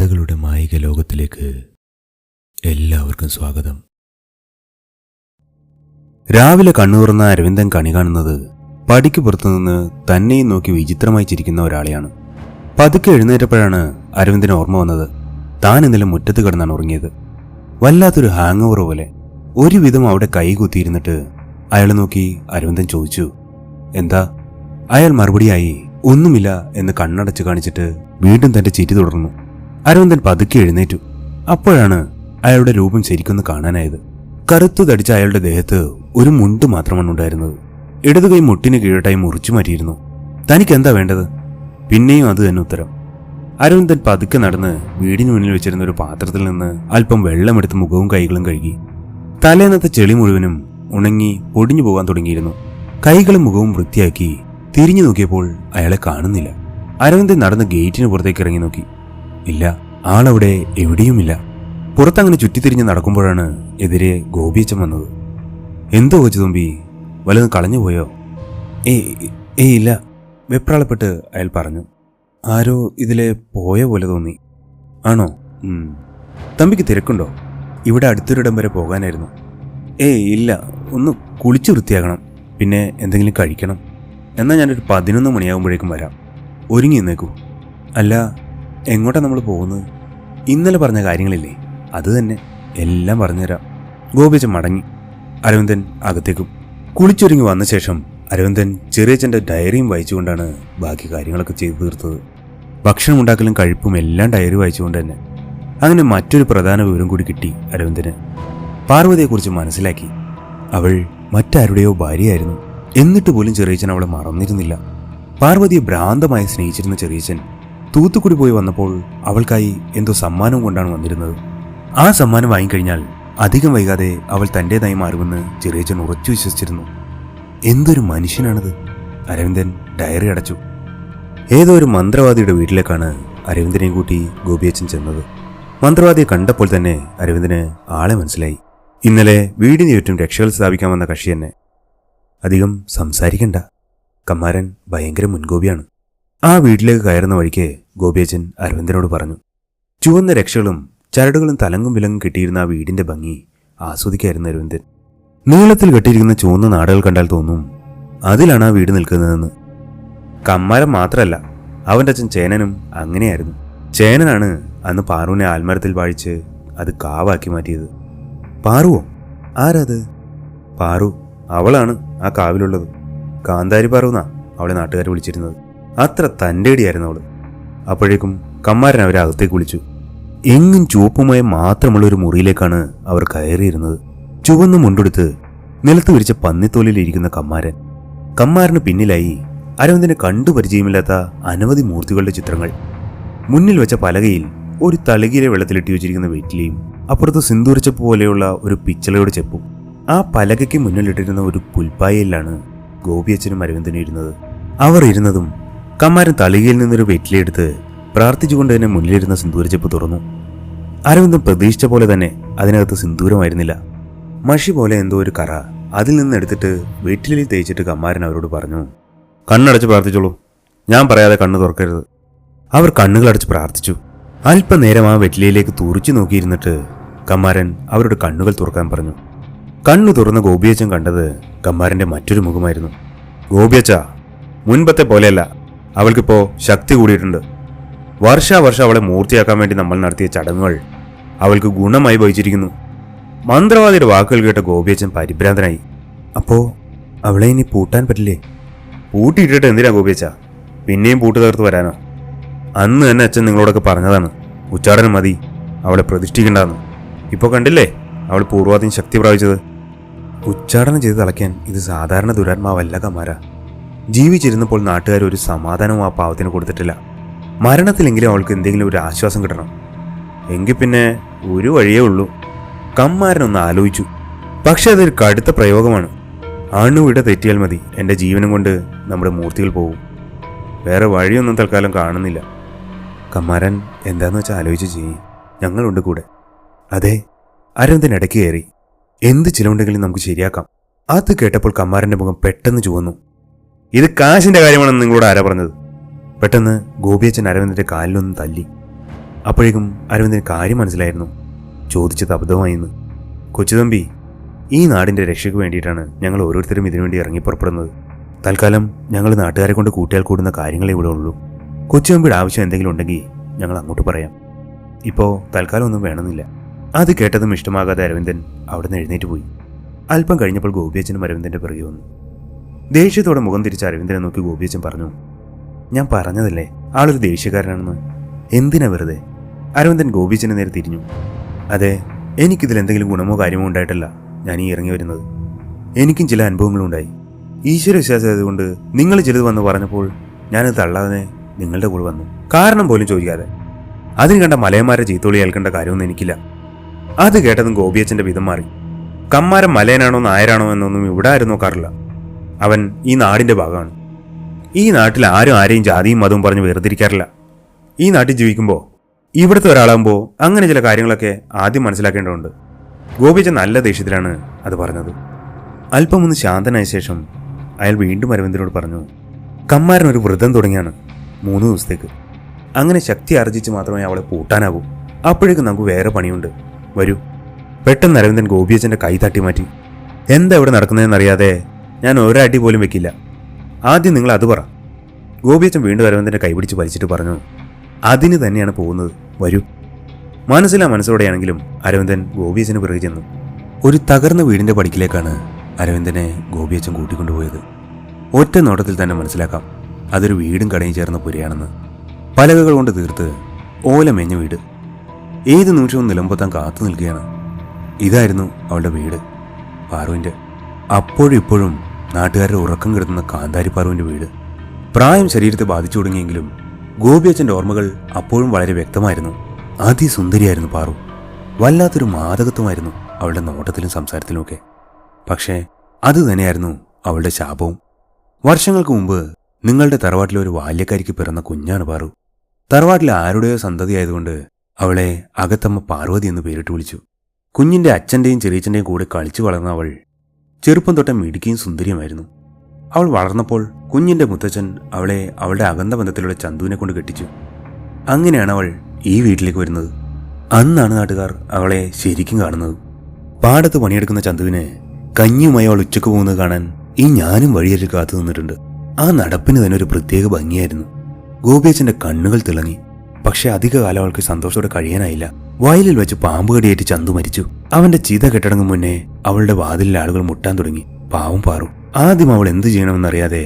കഥകളുടെ മായിക ലോകത്തിലേക്ക് എല്ലാവർക്കും സ്വാഗതം. രാവിലെ കണ്ണുതുറന്ന അരവിന്ദൻ കണി കാണുന്നത് പടിക്ക് പുറത്തുനിന്ന് തന്നെയും നോക്കി വിചിത്രമായി ചിരിക്കുന്ന ഒരാളെയാണ്. പതുക്കെ എഴുന്നേറ്റപ്പോഴാണ് അരവിന്ദന് ഓർമ്മ വന്നത് താൻ ഇന്നലെ മുറ്റത്ത് കിടന്നാണ് ഉറങ്ങിയത്. വല്ലാത്തൊരു ഹാങ് ഓവർ പോലെ ഒരുവിധം അവിടെ കൈകുത്തിയിരുന്നിട്ട് അയാളെ നോക്കി അരവിന്ദൻ ചോദിച്ചു, എന്താ? അയാൾ മറുപടിയായി ഒന്നുമില്ല എന്ന് കണ്ണടച്ച് കാണിച്ചിട്ട് വീണ്ടും തന്റെ ചിരി തുടർന്നു. അരവിന്ദൻ പതുക്കെ എഴുന്നേറ്റു. അപ്പോഴാണ് അയാളുടെ രൂപം ശരിക്കൊന്ന് കാണാനായത്. കറുത്തു തടിച്ച അയാളുടെ ദേഹത്ത് ഒരു മുണ്ട് മാത്രമാണ് ഉണ്ടായിരുന്നത്. ഇടതുകൈ മുട്ടിന് കീഴട്ടായി മുറിച്ചു മാറ്റിയിരുന്നു. തനിക്ക് എന്താ വേണ്ടത്? പിന്നെയും അത് തന്നെ ഉത്തരം. അരവിന്ദൻ പതുക്കെ നടന്ന് വീടിന് മുന്നിൽ വെച്ചിരുന്ന ഒരു പാത്രത്തിൽ നിന്ന് അല്പം വെള്ളമെടുത്ത് മുഖവും കൈകളും കഴുകി. തലേന്നത്തെ ചെളി മുഴുവനും ഉണങ്ങി പൊടിഞ്ഞു പോകാൻ തുടങ്ങിയിരുന്നു. കൈകളും മുഖവും വൃത്തിയാക്കി തിരിഞ്ഞു നോക്കിയപ്പോൾ അയാളെ കാണുന്നില്ല. അരവിന്ദൻ നടന്ന് ഗേറ്റിന് പുറത്തേക്ക് ഇറങ്ങി നോക്കി. ഇല്ല, ആളവിടെ എവിടെയുമില്ല. പുറത്തങ്ങനെ ചുറ്റിത്തിരിഞ്ഞ് നടക്കുമ്പോഴാണ് എതിരെ ഗോപിയച്ചൻ വന്നത്. എന്തോ കൊച്ചു തുമ്പി, വല്ലതും കളഞ്ഞുപോയോ? ഇല്ല, വെപ്രാളപ്പെട്ട് അയാൾ പറഞ്ഞു. ആരോ ഇതിലെ പോയ പോലെ തോന്നി. ആണോ? തമ്പിക്ക് തിരക്കുണ്ടോ? ഇവിടെ അടുത്തൊരിടം വരെ പോകാനായിരുന്നു. ഇല്ല, ഒന്ന് കുളിച്ച് വൃത്തിയാകണം, പിന്നെ എന്തെങ്കിലും കഴിക്കണം. എന്നാൽ ഞാനൊരു 11 മണിയാകുമ്പോഴേക്കും വരാം. ഒരുങ്ങി നിന്നേക്കൂ. അല്ല, എങ്ങോട്ടാണ് നമ്മൾ പോകുന്നത്? ഇന്നലെ പറഞ്ഞ കാര്യങ്ങളില്ലേ, അത് തന്നെ, എല്ലാം പറഞ്ഞുതരാം. ഗോപിയച്ചൻ മടങ്ങി. അരവിന്ദൻ അകത്തേക്കും. കുളിച്ചൊരുങ്ങി വന്ന ശേഷം അരവിന്ദൻ ചെറിയച്ഛൻ്റെ ഡയറിയും വായിച്ചുകൊണ്ടാണ് ബാക്കി കാര്യങ്ങളൊക്കെ ചെയ്തു തീർത്തത്. ഭക്ഷണം ഉണ്ടാക്കലും കഴിപ്പും എല്ലാം ഡയറി വായിച്ചുകൊണ്ട് തന്നെ. അങ്ങനെ മറ്റൊരു പ്രധാന വിവരം കൂടി കിട്ടി അരവിന്ദന്. പാർവതിയെക്കുറിച്ച് മനസ്സിലാക്കി. അവൾ മറ്റാരുടെയോ ഭാര്യയായിരുന്നു. എന്നിട്ട് പോലും ചെറിയച്ഛൻ അവളെ മറന്നിരുന്നില്ല. പാർവതിയെ ഭ്രാന്തമായി സ്നേഹിച്ചിരുന്ന ചെറിയച്ഛൻ തൂത്തുക്കുടി പോയി വന്നപ്പോൾ അവൾക്കായി എന്തോ സമ്മാനം കൊണ്ടാണ് വന്നിരുന്നത്. ആ സമ്മാനം വാങ്ങിക്കഴിഞ്ഞാൽ അധികം വൈകാതെ അവൾ തൻ്റേതായി മാറുമെന്ന് ചെറിയച്ഛൻ ഉറച്ചു വിശ്വസിച്ചിരുന്നു. എന്തൊരു മനുഷ്യനാണത്! അരവിന്ദൻ ഡയറി അടച്ചു. ഏതോ ഒരു മന്ത്രവാദിയുടെ വീട്ടിലേക്കാണ് അരവിന്ദനെയും കൂട്ടി ഗോപിയച്ഛൻ ചെന്നത്. മന്ത്രവാദിയെ കണ്ടപ്പോൾ തന്നെ അരവിന്ദന് ആളെ മനസ്സിലായി. ഇന്നലെ വീടിന് ചുറ്റും രക്ഷകൾ സ്ഥാപിക്കാൻ വന്ന കക്ഷി തന്നെ. അധികം സംസാരിക്കണ്ട. കമ്മാരൻ ഭയങ്കര മുൻകോപിയാണ്. ആ വീട്ടിലേക്ക് കയറുന്ന വഴിക്ക് ഗോപിയച്ഛൻ അരവിന്ദനോട് പറഞ്ഞു. ചുവന്ന രക്ഷകളും ചരടുകളും തലങ്ങും വിലങ്ങും കെട്ടിയിരുന്ന ആ വീടിന്റെ ഭംഗി ആസ്വദിക്കായിരുന്നു അരവിന്ദൻ. നീളത്തിൽ കെട്ടിയിരിക്കുന്ന ചുവന്ന നാടുകൾ കണ്ടാൽ തോന്നും അതിലാണ് ആ വീട് നിൽക്കുന്നതെന്ന്. കമ്മാരൻ മാത്രമല്ല, അവൻ്റെ അച്ഛൻ ചേനനും അങ്ങനെയായിരുന്നു. ചേനനാണ് അന്ന് പാറുവിനെ ആൽമരത്തിൽ വാഴിച്ച് അത് കാവാക്കി മാറ്റിയത്. പാറുവോ? ആരത്? പാറു, അവളാണ് ആ കാവിലുള്ളത്. കാന്താരി പാറുന്നാ അവളെ നാട്ടുകാർ വിളിച്ചിരുന്നത്. അത്ര തൻ്റെടിയായിരുന്നു അവള്. അപ്പോഴേക്കും കമ്മാരൻ അവരെ അകത്തേക്ക് വിളിച്ചു. എങ്ങും ചുവപ്പുമായി മാത്രമുള്ള ഒരു മുറിയിലേക്കാണ് അവർ കയറിയിരുന്നത്. ചുവന്ന മുണ്ടെടുത്ത് നിലത്ത് വിരിച്ച പന്നിത്തോലിലിരിക്കുന്ന കമ്മാരന് പിന്നിലായി അരവിന്ദനെ കണ്ടു പരിചയമില്ലാത്ത അനവധി മൂർത്തികളുടെ ചിത്രങ്ങൾ. മുന്നിൽ വെച്ച പലകയിൽ ഒരു തളികയിലെ വെള്ളത്തിലിട്ടി വെച്ചിരിക്കുന്ന വെറ്റിലയും അപ്പുറത്ത് സിന്ദൂരച്ചപ്പ് പോലെയുള്ള ഒരു പിച്ചളയുടെ ചെപ്പും. ആ പലകയ്ക്ക് മുന്നിലിട്ടിരുന്ന ഒരു പുൽപ്പായയിലാണ് ഗോപിയച്ഛനും അരവിന്ദനും ഇരുന്നത്. അവർ ഇരുന്നതും കമ്മാരൻ തളികയിൽ നിന്നൊരു വെറ്റിലയെടുത്ത് പ്രാർത്ഥിച്ചുകൊണ്ട് തന്നെ മുന്നിലിരുന്ന സിന്ദൂരച്ചെപ്പ് തുറന്നു. അരവിന്ദൻ പ്രതീക്ഷിച്ച പോലെ തന്നെ അതിനകത്ത് സിന്ദൂരമായിരുന്നില്ല. മഷി പോലെ എന്തോ ഒരു കറ അതിൽ നിന്ന് എടുത്തിട്ട് വെറ്റിലയിൽ തേച്ചിട്ട് കമ്മാരൻ അവരോട് പറഞ്ഞു, കണ്ണടച്ച് പ്രാർത്ഥിച്ചോളൂ, ഞാൻ പറയാതെ കണ്ണ് തുറക്കരുത്. അവർ കണ്ണുകളടച്ച് പ്രാർത്ഥിച്ചു. അല്പനേരം ആ വെറ്റിലയിലേക്ക് തുറിച്ചു നോക്കിയിരുന്നിട്ട് കമ്മാരൻ അവരുടെ കണ്ണുകൾ തുറക്കാൻ പറഞ്ഞു. കണ്ണു തുറന്ന ഗോപിയച്ഛൻ കണ്ടത് കമ്മാരന്റെ മറ്റൊരു മുഖമായിരുന്നു. ഗോപിയച്ഛ, മുൻപത്തെ പോലെയല്ല, അവൾക്കിപ്പോ ശക്തി കൂടിയിട്ടുണ്ട്. വർഷാവർഷം അവളെ മൂർത്തിയാക്കാൻ വേണ്ടി നമ്മൾ നടത്തിയ ചടങ്ങുകൾ അവൾക്ക് ഗുണമായി ഭവിച്ചിരിക്കുന്നു. മന്ത്രവാദിയുടെ വാക്കുകൾ കേട്ട ഗോപിയച്ഛൻ പരിഭ്രാന്തനായി. അപ്പോ അവളെ ഇനി പൂട്ടാൻ പറ്റില്ലേ? പൂട്ടിയിട്ടിട്ട് എന്തിനാ ഗോപിയച്ഛ? പിന്നെയും പൂട്ട് തീർത്ത് വരാനോ? അന്ന് തന്നെ അച്ഛൻ നിങ്ങളോടൊക്കെ പറഞ്ഞതാണ്, ഉച്ചാടനം മതി, അവളെ പ്രതിഷ്ഠിക്കണ്ടെന്ന്. ഇപ്പോൾ കണ്ടില്ലേ അവൾ പൂർവാധികം ശക്തി പ്രാപിച്ചത്. ഉച്ചാടനം ചെയ്ത് തളയ്ക്കാൻ ഇത് സാധാരണ ദുരാത്മാവല്ല കമ്മാര. ജീവിച്ചിരുന്നപ്പോൾ നാട്ടുകാർ ഒരു സമാധാനവും ആ പാവത്തിന് കൊടുത്തിട്ടില്ല. മരണത്തിലെങ്കിലും അവൾക്ക് എന്തെങ്കിലും ഒരു ആശ്വാസം കിട്ടണം. എങ്കിൽ പിന്നെ ഒരു വഴിയേ ഉള്ളൂ. കമ്മാരനൊന്ന് ആലോചിച്ചു. പക്ഷെ അതൊരു കടുത്ത പ്രയോഗമാണ്. അണുവിട തെറ്റിയാൽ മതി എൻ്റെ ജീവനം കൊണ്ട് നമ്മുടെ മൂർത്തികൾ പോകും. വേറെ വഴിയൊന്നും തൽക്കാലം കാണുന്നില്ല. കമ്മാരൻ എന്താന്ന് വെച്ചാൽ ആലോചിച്ച് ചെയ്യും, ഞങ്ങളുണ്ട് കൂടെ. അതെ, അരവിന്ദൻ ഇടയ്ക്ക് കയറി. എന്ത് ചിലവുണ്ടെങ്കിലും നമുക്ക് ശരിയാക്കാം. അത് കേട്ടപ്പോൾ കമ്മാരന്റെ മുഖം പെട്ടെന്ന് ചുവന്നു. ഇത് കാശിന്റെ കാര്യമാണെന്ന് നിങ്ങളോട് ആരാ പറഞ്ഞത്? പെട്ടെന്ന് ഗോപിയച്ഛൻ അരവിന്ദന്റെ കാലിലൊന്നും തല്ലി. അപ്പോഴേക്കും അരവിന്ദന് കാര്യം മനസ്സിലായിരുന്നു. ചോദിച്ചത് അബദ്ധമായിന്ന്. കൊച്ചുതമ്പി, ഈ നാടിൻ്റെ രക്ഷയ്ക്ക് വേണ്ടിയിട്ടാണ് ഞങ്ങൾ ഓരോരുത്തരും ഇതിനുവേണ്ടി ഇറങ്ങി പുറപ്പെടുന്നത്. തൽക്കാലം ഞങ്ങൾ നാട്ടുകാരെ കൊണ്ട് കൂട്ടിയാൽ കൂടുന്ന കാര്യങ്ങളെ ഇവിടെ ഉള്ളൂ. കൊച്ചുതമ്പിയുടെ ആവശ്യം എന്തെങ്കിലും ഉണ്ടെങ്കിൽ ഞങ്ങൾ അങ്ങോട്ട് പറയാം. ഇപ്പോൾ തൽക്കാലം ഒന്നും വേണമെന്നില്ല. അത് കേട്ടതും ഇഷ്ടമാകാതെ അരവിന്ദൻ അവിടെ നിന്ന് എഴുന്നേറ്റ് പോയി. അല്പം കഴിഞ്ഞപ്പോൾ ഗോപിയച്ചനും അരവിന്ദൻ്റെ പിറകെ വന്നു. ദേഷ്യത്തോടെ മുഖം തിരിച്ച് അരവിന്ദനെ നോക്കി ഗോപിയച്ചൻ പറഞ്ഞു, ഞാൻ പറഞ്ഞതല്ലേ ആളൊരു ദേഷ്യക്കാരനാണെന്ന്. എന്തിനാ വെറുതെ? അരവിന്ദൻ ഗോപിയച്ചന് നേരെ തിരിഞ്ഞു. അതെ, എനിക്കിതിൽ എന്തെങ്കിലും ഗുണമോ കാര്യമോ ഉണ്ടായിട്ടല്ല ഞാൻ ഈ ഇറങ്ങി വരുന്നത്. എനിക്കും ചില അനുഭവങ്ങളുണ്ടായി. ഈശ്വര വിശ്വാസമായതുകൊണ്ട് നിങ്ങൾ ചിലത് വന്ന് പറഞ്ഞപ്പോൾ ഞാനത് തള്ളാതെ നിങ്ങളുടെ കൂടെ വന്നു, കാരണം പോലും ചോദിക്കാതെ. അതിന് കണ്ട മലയന്മാരെ ചീത്തോളി ഏൽക്കേണ്ട കാര്യമൊന്നും എനിക്കില്ല. അത് കേട്ടതും ഗോപിയച്ചൻ്റെ വിധം മാറി. കമ്മാരൻ മലയനാണോ നായരാണോ എന്നൊന്നും ഇവിടെ ആരും നോക്കാറില്ല. അവൻ ഈ നാടിൻ്റെ ഭാഗമാണ്. ഈ നാട്ടിൽ ആരും ആരെയും ജാതിയും മതവും പറഞ്ഞ് വേർതിരിക്കാറില്ല. ഈ നാട്ടിൽ ജീവിക്കുമ്പോൾ ഇവിടുത്തെ ഒരാളാകുമ്പോൾ അങ്ങനെ ചില കാര്യങ്ങളൊക്കെ ആദ്യം മനസ്സിലാക്കേണ്ടതുണ്ട്. ഗോപിയച്ചൻ നല്ല ദേഷ്യത്തിലാണ് അത് പറഞ്ഞത്. അല്പം ഒന്ന് ശാന്തനായ ശേഷം അയാൾ വീണ്ടും അരവിന്ദനോട് പറഞ്ഞു, കമ്മാരൻ ഒരു വ്രതം തുടങ്ങിയാണ് 3 ദിവസത്തേക്ക്. അങ്ങനെ ശക്തി ആർജിച്ച് മാത്രമേ അവളെ പൂട്ടാനാകൂ. അപ്പോഴേക്കും നമുക്ക് വേറെ പണിയുണ്ട്, വരൂ. പെട്ടെന്ന് അരവിന്ദൻ ഗോപിയച്ചൻ്റെ കൈ തട്ടി മാറ്റി. എന്താ ഇവിടെ നടക്കുന്നതെന്നറിയാതെ ഞാൻ ഒരടി പോലും വെക്കില്ല. ആദ്യം നിങ്ങൾ അത് പറ. ഗോപിയച്ചൻ വീണ്ടും അരവിന്ദൻ്റെ കൈ പിടിച്ച് വലിച്ചിട്ട് പറഞ്ഞു, അതിന് തന്നെയാണ് പോകുന്നത്, വരൂ. മനസ്സോടെയാണെങ്കിലും അരവിന്ദൻ ഗോപിയച്ചന് പിറകെ ചെന്നു. ഒരു തകർന്ന വീടിൻ്റെ പടിക്കിലേക്കാണ് അരവിന്ദനെ ഗോപിയച്ചൻ കൂട്ടിക്കൊണ്ടുപോയത്. ഒറ്റ നോട്ടത്തിൽ തന്നെ മനസ്സിലാക്കാം അതൊരു വീടും കടയും ചേർന്ന പുരയാണെന്ന്. പലകകൾ കൊണ്ട് തീർത്ത് ഓലമേഞ്ഞ വീട്. ഏത് നിമിഷവും നിലമ്പൊത്താൻ കാത്തു നിൽക്കുകയാണ്. ഇതായിരുന്നു അവളുടെ വീട്, പാറുവിൻ്റെ. അപ്പോഴും ഇപ്പോഴും നാട്ടുകാരുടെ ഉറക്കം കിടത്തുന്ന കാന്താരി പാറുവിൻ്റെ വീട്. പ്രായം ശരീരത്തെ ബാധിച്ചു തുടങ്ങിയെങ്കിലും ഗോപിയച്ചൻ്റെ ഓർമ്മകൾ അപ്പോഴും വളരെ വ്യക്തമായിരുന്നു. അതിസുന്ദരിയായിരുന്നു പാറു. വല്ലാത്തൊരു മാദകത്വമായിരുന്നു അവളുടെ നോട്ടത്തിലും സംസാരത്തിലുമൊക്കെ. പക്ഷേ അതുതന്നെയായിരുന്നു അവളുടെ ശാപവും. വർഷങ്ങൾക്ക് മുമ്പ് നിങ്ങളുടെ തറവാട്ടിലെ ഒരു ബാല്യക്കാരിക്ക് പിറന്ന കുഞ്ഞാണ് പാറു. തറവാട്ടിലെ ആരുടെയോ സന്തതിയായതുകൊണ്ട് അവളെ അകത്തമ്മ പാർവതി എന്ന് പേരിട്ട് വിളിച്ചു. കുഞ്ഞിൻ്റെ അച്ഛൻ്റെയും ചെറിയച്ഛൻ്റെയും കൂടെ കളിച്ചു വളർന്ന അവൾ ചെറുപ്പം തൊട്ട മിടുക്കിയും സുന്ദരിയുമായിരുന്നു. അവൾ വളർന്നപ്പോൾ കുഞ്ഞിൻ്റെ മുത്തച്ഛൻ അവളെ അവളുടെ അകന്ന ബന്ധത്തിലുള്ള ചന്തുവിനെ കൊണ്ട് കെട്ടിച്ചു. അങ്ങനെയാണ് അവൾ ഈ വീട്ടിലേക്ക് വരുന്നത്. അന്നാണ് നാട്ടുകാർ അവളെ ശരിക്കും കാണുന്നത്. പാടത്ത് പണിയെടുക്കുന്ന ചന്തുവിന് കഞ്ഞിയുമായി അവൾ ഉച്ചക്ക് പോകുന്നത് കാണാൻ ഈ ഞാനും വഴിയരിൽ കാത്തു നിന്നിട്ടുണ്ട്. ആ നടപ്പിന് തന്നെ ഒരു പ്രത്യേക ഭംഗിയായിരുന്നു. ഗോപിയച്ചൻ്റെ കണ്ണുകൾ തിളങ്ങി. പക്ഷെ അധികകാലം അവൾക്ക് സന്തോഷത്തോടെ കഴിയാനായില്ല. വയലിൽ വെച്ച് പാമ്പ് കടിയേറ്റ് ചന്തു മരിച്ചു. അവന്റെ ചിത കെട്ടടങ്ങും മുന്നേ അവളുടെ വാതിലിൽ ആളുകൾ മുട്ടാൻ തുടങ്ങി. പാവം പാറു ആദ്യം അവൾ എന്ത് ചെയ്യണമെന്നറിയാതെ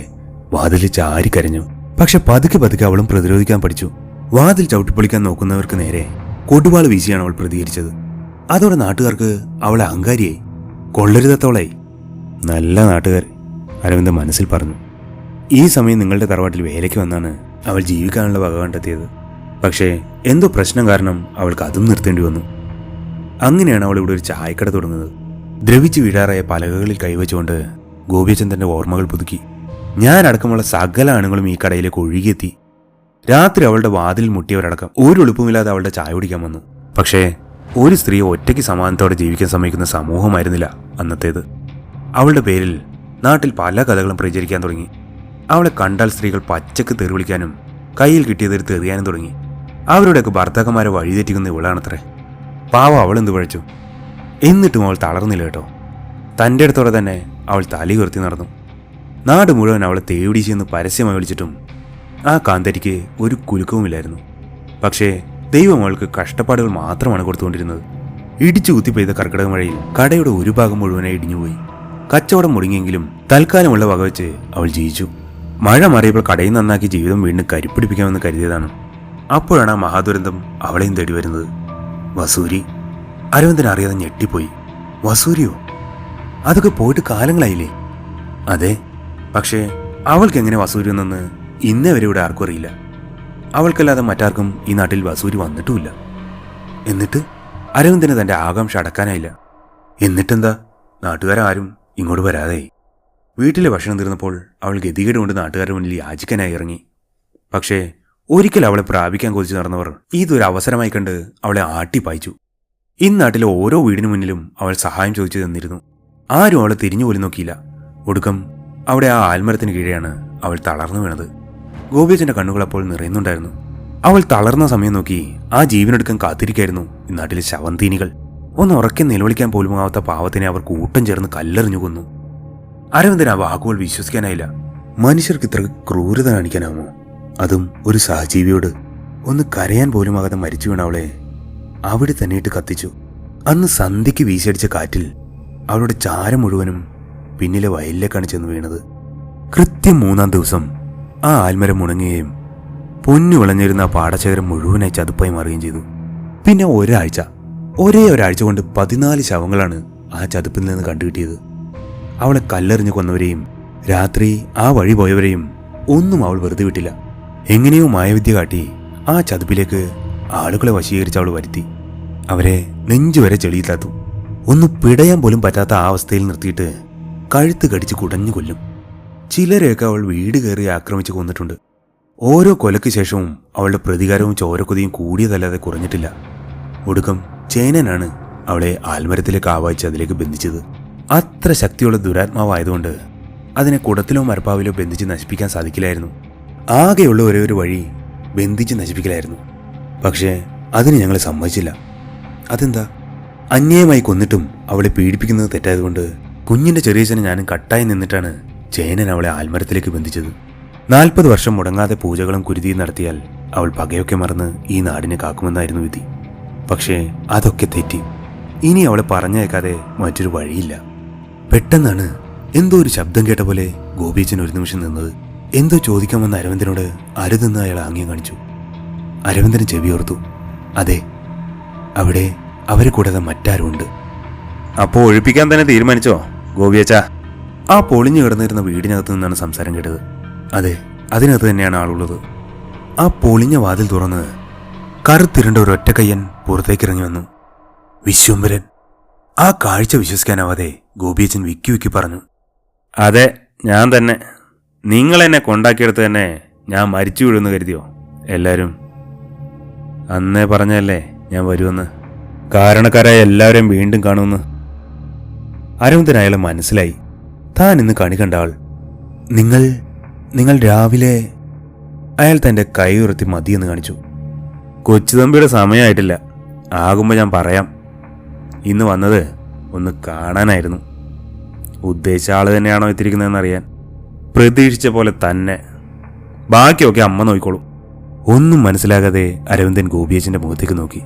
വാതിലിൽ ചാരി കരഞ്ഞു. പക്ഷെ പതുക്കെ അവളും പ്രതിരോധിക്കാൻ പഠിച്ചു. വാതിൽ ചവിട്ടിപ്പൊളിക്കാൻ നോക്കുന്നവർക്ക് നേരെ കൊടുവാൾ വീശിയാണ് അവൾ പ്രതികരിച്ചത്. അതോടെ നാട്ടുകാർക്ക് അവളെ അഹങ്കാരിയായി, കൊള്ളരുതത്തോളായി. നല്ല നാട്ടുകാർ, അരവിന്ദ് മനസ്സിൽ പറഞ്ഞു. ഈ സമയം നിങ്ങളുടെ തറവാട്ടിൽ വേലയ്ക്ക് വന്നാണ് അവൾ ജീവിക്കാനുള്ള വക കണ്ടെത്തിയത്. പക്ഷേ എന്തോ പ്രശ്നം കാരണം അവൾക്ക് അതും നിർത്തേണ്ടി വന്നു. അങ്ങനെയാണ് അവൾ ഇവിടെ ഒരു ചായക്കട തുടങ്ങുന്നത്. ദ്രവിച്ച് വീഴാറായ പലകകളിൽ കൈവച്ചുകൊണ്ട് ഗോപിയച്ചൻ തന്റെ ഓർമ്മകൾ പുതുക്കി. ഞാനടക്കമുള്ള സകല ആണുങ്ങളും ഈ കടയിലേക്ക് ഒഴുകിയെത്തി. രാത്രി അവളുടെ വാതിൽ മുട്ടിയവരടക്കം ഒരു എളുപ്പമില്ലാതെ അവളുടെ ചായ കുടിക്കാൻ വന്നു. പക്ഷേ ഒരു സ്ത്രീയെ ഒറ്റയ്ക്ക് സമാധാനത്തോടെ ജീവിക്കാൻ സമ്മതിക്കുന്ന സമൂഹമായിരുന്നില്ല അന്നത്തേത്. അവളുടെ പേരിൽ നാട്ടിൽ പല കഥകളും പ്രചരിക്കാൻ തുടങ്ങി. അവളെ കണ്ടാൽ സ്ത്രീകൾ പച്ചക്ക് തെറി വിളിക്കാനും കയ്യിൽ കിട്ടിയതെടുത്ത് എറിയാനും തുടങ്ങി. അവരുടെയൊക്കെ ഭർത്താക്കന്മാരെ വഴിതെറ്റിക്കുന്ന ഇവളാണത്രേ. പാവം അവൾ എന്ത് പഴച്ചു. എന്നിട്ടും അവൾ തളർന്നില്ല കേട്ടോ. തൻ്റെ അടുത്തോടെ തന്നെ അവൾ തലയുയർത്തി നടന്നു. നാട് മുഴുവൻ അവളെ തേടിച്ചെന്ന് പരസ്യമായി വിളിച്ചിട്ടും ആ കാന്തരിക്ക് ഒരു കുലുക്കവുമില്ലായിരുന്നു. പക്ഷേ ദൈവം അവൾക്ക് കഷ്ടപ്പാടുകൾ മാത്രമാണ് കൊടുത്തുകൊണ്ടിരുന്നത്. ഇടിച്ചു കുത്തി പെയ്ത കർക്കിടക മഴയിൽ കടയുടെ ഒരു ഭാഗം മുഴുവനായി ഇടിഞ്ഞുപോയി. കച്ചവടം മുടങ്ങിയെങ്കിലും തൽക്കാലമുള്ള വകവെച്ച് അവൾ ജീവിച്ചു. മഴ മാറിയപ്പോൾ കടയിൽ നന്നാക്കി ജീവിതം വീണ്ടും കരിപ്പിടിപ്പിക്കാമെന്ന് കരുതിയതാണ്. അപ്പോഴാണ് ആ മഹാദുരന്തം അവളെയും തേടി വരുന്നത്. വസൂരി. അരവിന്ദൻ അറിയാതെ ഞെട്ടിപ്പോയി. വസൂരിയോ? അതൊക്കെ പോയിട്ട് കാലങ്ങളായില്ലേ? അതെ, പക്ഷേ അവൾക്ക് എങ്ങനെ വസൂരി വന്നെന്ന് ഇന്നേ വരെ ഇവിടെ ആർക്കും അറിയില്ല. അവൾക്കല്ലാതെ മറ്റാർക്കും ഈ നാട്ടിൽ വസൂരി വന്നിട്ടുമില്ല. എന്നിട്ട് അരവിന്ദന് തൻ്റെ ആകാംക്ഷ അടക്കാനായില്ല. എന്നിട്ടെന്താ, നാട്ടുകാരും ഇങ്ങോട്ട് വരാതെയായി. വീട്ടിലെ ഭക്ഷണം തീർന്നപ്പോൾ അവൾ ഗതികേട് കൊണ്ട് നാട്ടുകാരുടെ മുന്നിൽ യാചിക്കാനായി ഇറങ്ങി. പക്ഷേ ഒരിക്കൽ അവളെ പ്രാപിക്കാൻ കൊതിച്ചു നടന്നവർ ഇതൊരു അവസരമായി കണ്ട് അവളെ ആട്ടിപ്പായിച്ചു. നാട്ടിലെ ഓരോ വീടിനു മുന്നിലും അവൾ സഹായം ചോദിച്ചു തന്നിരുന്നു. ആരും അവളെ തിരിഞ്ഞു പോലും നോക്കിയില്ല. ഒടുക്കം അവിടെ ആ ആൽമരത്തിന് കീഴെയാണ് അവൾ തളർന്നു വീണത്. ഗോപിയച്ചൻ്റെ കണ്ണുകൾ അപ്പോൾ നിറയുന്നുണ്ടായിരുന്നു. അവൾ തളർന്ന സമയം നോക്കി ആ ജീവനെടുക്കാൻ കാത്തിരിക്കായിരുന്നു ഈ നാട്ടിലെ ശവന്തീനികൾ. ഒന്ന് ഉറക്കെ നിലവിളിക്കാൻ പോലും ആവാത്ത പാവത്തിനെ അവർ കൂട്ടം ചേർന്ന് കല്ലെറിഞ്ഞു കൊന്നു. അരവിന്ദൻ ആ വാക്കുകൾ വിശ്വസിക്കാനായില്ല. മനുഷ്യർക്ക് ഇത്ര ക്രൂരത കാണിക്കാനാവുമോ? അതും ഒരു സഹജീവിയോട്. ഒന്ന് കരയാൻ പോലും ആകാതെ മരിച്ചു വീണ അവളെ അവിടെ തന്നെ ഇട്ട് കത്തിച്ചു. അന്ന് സന്ധ്യയ്ക്ക് വീശടിച്ച കാറ്റിൽ അവളുടെ ചാരം മുഴുവനും പിന്നിലെ വയലിലേക്കാണ് ചെന്ന് വീണത്. കൃത്യം 3-ാം ദിവസം ആ ആൽമരം ഉണങ്ങുകയും പൊന്നു വിളഞ്ഞിരുന്ന ആ പാടശേഖരം മുഴുവനായി ചതുപ്പായി മാറുകയും ചെയ്തു. പിന്നെ ഒരേ ഒരാഴ്ച കൊണ്ട് 14 ശവങ്ങളാണ് ആ ചതുപ്പിൽ നിന്ന് കണ്ടുകിട്ടിയത്. അവളെ കല്ലെറിഞ്ഞു കൊന്നവരെയും രാത്രി ആ വഴി പോയവരെയും ഒന്നും അവൾ വെറുതെ വിട്ടില്ല. എങ്ങനെയോ മായവിദ്യ കാട്ടി ആ ചതുപ്പിലേക്ക് ആളുകളെ വശീകരിച്ച് അവൾ വരുത്തി. അവരെ നെഞ്ചുവരെ ചെളിയിൽ താത്തു. ഒന്ന് പിടയാൻ പോലും പറ്റാത്ത ആ അവസ്ഥയിൽ നിർത്തിയിട്ട് കഴുത്ത് കടിച്ച് കുടഞ്ഞു കൊല്ലും. ചിലരെയൊക്കെ അവൾ വീട് കയറി ആക്രമിച്ച് കൊന്നിട്ടുണ്ട്. ഓരോ കൊലയ്ക്ക് ശേഷവും അവളുടെ പ്രതികാരവും ചോരക്കൊതിയും കൂടിയതല്ലാതെ കുറഞ്ഞിട്ടില്ല. ഒടുക്കം ചേനനാണ് അവളെ ആൽമരത്തിലേക്ക് ആവാഹിച്ച് അതിലേക്ക് ബന്ധിച്ചത്. അത്ര ശക്തിയുള്ള ദുരാത്മാവായതുകൊണ്ട് അതിനെ കുടത്തിലോ മരപ്പാവിലോ ബന്ധിച്ച് നശിപ്പിക്കാൻ സാധിക്കില്ലായിരുന്നു. ആകെയുള്ള ഒരേ ഒരു വഴി ബന്ധിച്ച് നശിപ്പിക്കലായിരുന്നു. പക്ഷേ അതിന് ഞങ്ങൾ സമ്മതിച്ചില്ല. അതെന്താ? അന്യായമായി കൊന്നിട്ടും അവളെ പീഡിപ്പിക്കുന്നത് തെറ്റായതുകൊണ്ട് കുഞ്ഞിന്റെ ചെറിയച്ഛനെ ഞാനും കട്ടായി നിന്നിട്ടാണ് ചേനൻ അവളെ ആൽമരത്തിലേക്ക് ബന്ധിച്ചത്. 40 വർഷം മുടങ്ങാതെ പൂജകളും കുരുതിയും നടത്തിയാൽ അവൾ പകയൊക്കെ മറന്ന് ഈ നാടിനെ കാക്കുമെന്നായിരുന്നു വിധി. പക്ഷേ അതൊക്കെ തെറ്റി. ഇനി അവളെ പറഞ്ഞേക്കാതെ മറ്റൊരു വഴിയില്ല. പെട്ടെന്നാണ് എന്തോ ഒരു ശബ്ദം കേട്ട പോലെ ഗോപിയച്ചൻ ഒരു നിമിഷം നിന്നത്. എന്തോ ചോദിക്കാമെന്ന് അരവിന്ദനോട് അരുതെന്ന് അയാൾ ആംഗ്യം കാണിച്ചു. അരവിന്ദന് ചെവിയോർത്തു. അതെ, അവിടെ അവരെ കൂടാതെ മറ്റാരുമുണ്ട്. അപ്പോ ഒഴിപ്പിക്കാൻ തന്നെ തീരുമാനിച്ചോ ഗോപിയച്ചാ? ആ പൊളിഞ്ഞു കിടന്നിരുന്ന വീടിനകത്ത് നിന്നാണ് സംസാരം കേട്ടത്. അതെ, അതിനകത്ത് തന്നെയാണ് ആളുള്ളത്. ആ പൊളിഞ്ഞ വാതിൽ തുറന്ന് കറുത്തിരണ്ട ഒരു ഒറ്റക്കയ്യൻ പുറത്തേക്കിറങ്ങി വന്നു. വിശ്വംഭരൻ. ആ കാഴ്ച വിശ്വസിക്കാനാവാതെ ഗോപിയച്ചൻ വിക്കി വിക്കി പറഞ്ഞു. അതെ, ഞാൻ തന്നെ. നിങ്ങളെന്നെ കൊണ്ടാക്കിയെടുത്ത് തന്നെ ഞാൻ മരിച്ചു വീഴുമെന്ന് കരുതിയോ എല്ലാവരും? അന്നേ പറഞ്ഞല്ലേ ഞാൻ വരുമെന്ന്. കാരണക്കാരായ എല്ലാവരെയും വീണ്ടും കാണുമെന്ന്. അരവിന്ദൻ അയാളെ മനസ്സിലായി. താൻ ഇന്ന് കണി കണ്ട ആൾ. നിങ്ങൾ രാവിലെ... അയാൾ തൻ്റെ കൈ ഉയർത്തി മതിയെന്ന് കാണിച്ചു. കൊച്ചുതമ്പിയുടെ സമയമായിട്ടില്ല. ആകുമ്പോൾ ഞാൻ പറയാം. ഇന്ന് വന്നത് ഒന്ന് കാണാനായിരുന്നു. ഉദ്ദേശിച്ച ആള് തന്നെയാണോ എത്തിയിരിക്കുന്നതെന്നറിയാൻ. പ്രതീക്ഷിച്ച പോലെ തന്നെ. ബാക്കിയൊക്കെ അമ്മ നോക്കിക്കോളും. ഒന്നും മനസ്സിലാകാതെ അരവിന്ദൻ ഗോപിയച്ചൻ്റെ മുഖത്തേക്ക് നോക്കി.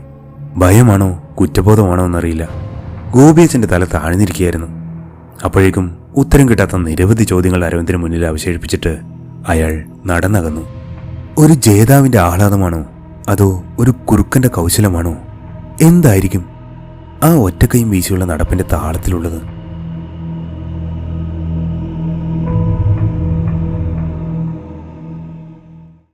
ഭയമാണോ കുറ്റബോധമാണോ എന്നറിയില്ല. ഗോപിയച്ചൻ്റെ തല താഴ്ന്നിരിക്കുകയായിരുന്നു. അപ്പോഴേക്കും ഉത്തരം കിട്ടാത്ത നിരവധി ചോദ്യങ്ങൾ അരവിന്ദന് മുന്നിൽ അവശേഷിപ്പിച്ചിട്ട് അയാൾ നടന്നകന്നു. ഒരു ജേതാവിൻ്റെ ആഹ്ലാദമാണോ അതോ ഒരു കുറുക്കൻ്റെ കൗശലമാണോ? എന്തായിരിക്കും ആ ഒറ്റക്കൈയും വീശിയുള്ള നടപ്പിൻ്റെ താളത്തിലുള്ളത്?